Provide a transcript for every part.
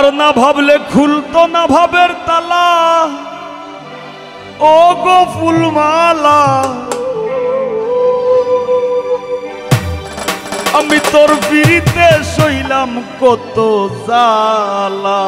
একবার না ভাবলে খুলতো না ভাবের তালা। ও গো ফুলমালা, আমি তোর পিড়িতে সইলাম কত জ্বালা।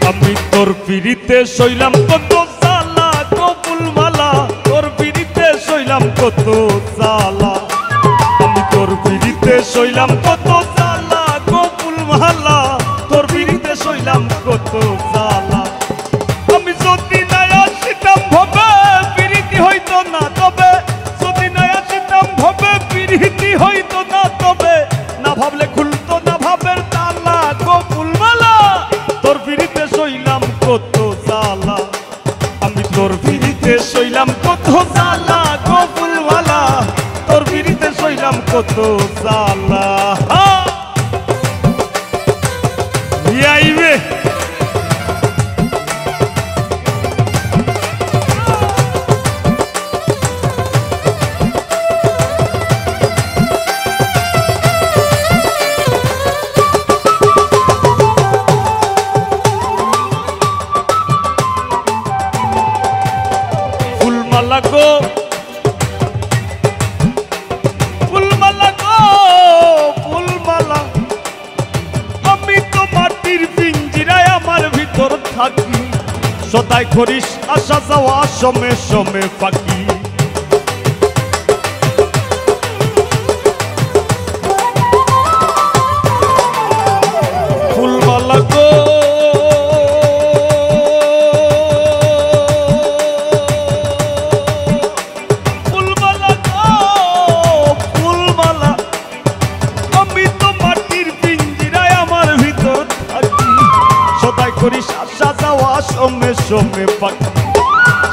আমি তোর পিড়িতে সইলাম কত জ্বালা গো ফুলমালা, তোর পিড়িতে সইলাম কত জ্বালা। আমি তোর পিড়িতে সইলাম কত জ্বালা গো ফুলমালা, তোর পিড়িতে সইলাম কত জ্বালা। আমি যদি না আসিতাম ভবে পিড়িতি হইতো না তবে, যদি না আসিতাম ভবে পিড়িতি হইতো না তবে, না ভাবলে খুলতো না ভাবের তালা গো ফুলমালা, তোর পিড়িতে সইলাম কত জ্বালা। আমি তোর পিড়িতে সইলাম কত জ্বালা গো ফুলমালা, তোর পিড়িতে সইলাম কত জ্বালা। আইবে ফুলমালা গো, ফুলমালা গো, ফুলমালা, আমি তো মাটির পিঞ্জিরায় আমার ভিতর থাকি, সদাই করিস আসা যাওয়া সমে সমে পাখি। ফুলমালা গো, করিস আসা যাওয়া সমে সমে পাখি।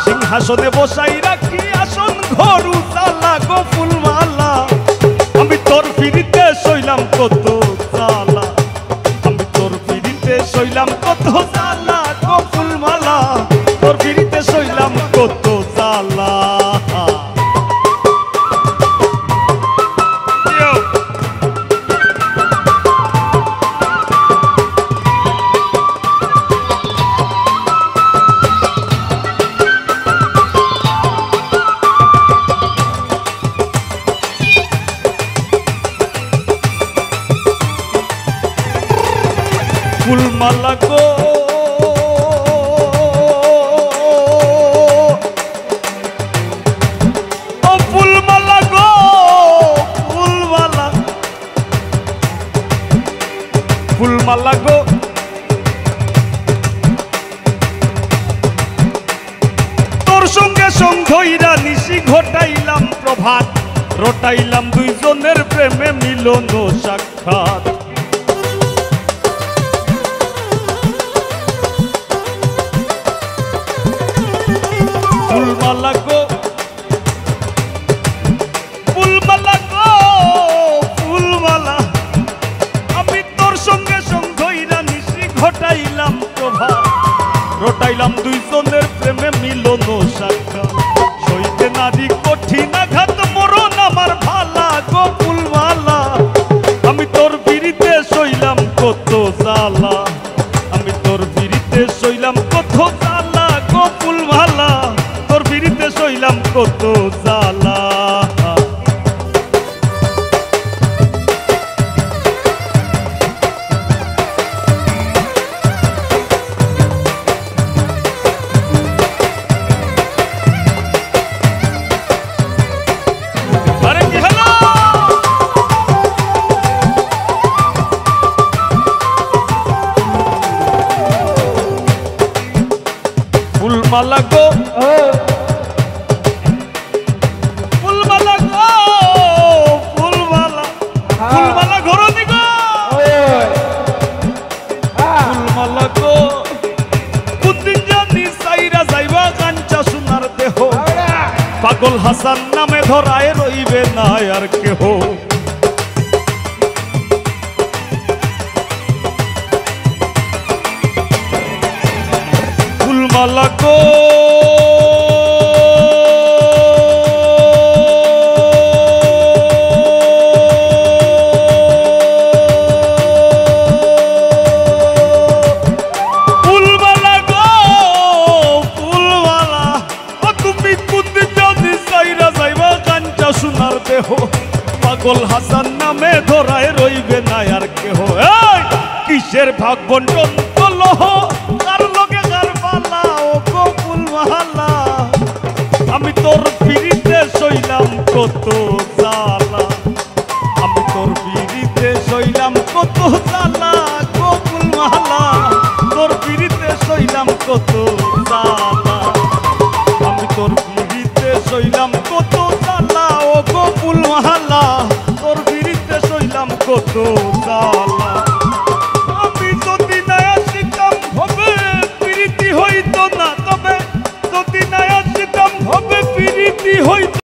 সিংহাসনে বসাই রাখি আসন ঘরু জ্বালা গো ফুলমালা, আমি তোর পিড়িতে সইলাম কত জ্বালা। আমি তোর পিড়িতে সইলাম কত জ্বালা গো ফুলমালা, তোর পিড়িতে সইলাম কত জ্বালা। ফুলমালা গো, ও ফুলমালা গো, ফুলমালা, ফুলমালা গো, তোর সঙ্গে সঙ্গইরা নিশি ঘটাইলাম প্রভাত, রটাইলাম দুইজনের প্রেমে মিলন সাক্ষাৎ। ফুলমালা গো, ফুলমালা গো, ফুলমালা, আমি তোর সঙ্গে সঙ্গইরা নিশি ঘটাইলাম প্রভাত, রটাইলাম দুইজনের প্রেমে মিলন সাক্ষাৎ। সইতে নারী কঠিন আঘাত মরণ আমার ভালা গো ফুলমালা, আমি তোর পিড়িতে সইলাম কত জ্বালা। আমি তোর পিড়িতে সইলাম কত জ্বালা গো ফুলমালা, তোর পিড়িতে সইলাম কত জ্বালা। ফুলমালা গো, ফুলমালা গো, ফুলমালা, ফুলমালা ঘরনি গো, পাগল হাসান নামে ধরায় রইবে না আর কেহ। ফুলমালা গো সোনার দেহ, পাগল হাসান নামে ধরায় রইবে না আর কেহ। কিসের ভাগ বন্টন কলহ, কার লগে কার পালা, ও গো ফুলমালা আমি তোর পিড়িতে সইলাম কত জ্বালা, আমি তোর পিড়িতে সইলাম কত জ্বালা গো ফুলমালা, তোর পিড়িতে সইলাম কত জ্বালা, আমি তোর পিড়িতে সইলাম কত জ্বালা, ও গো ফুলমালা তোর পিড়িতে সইলাম কত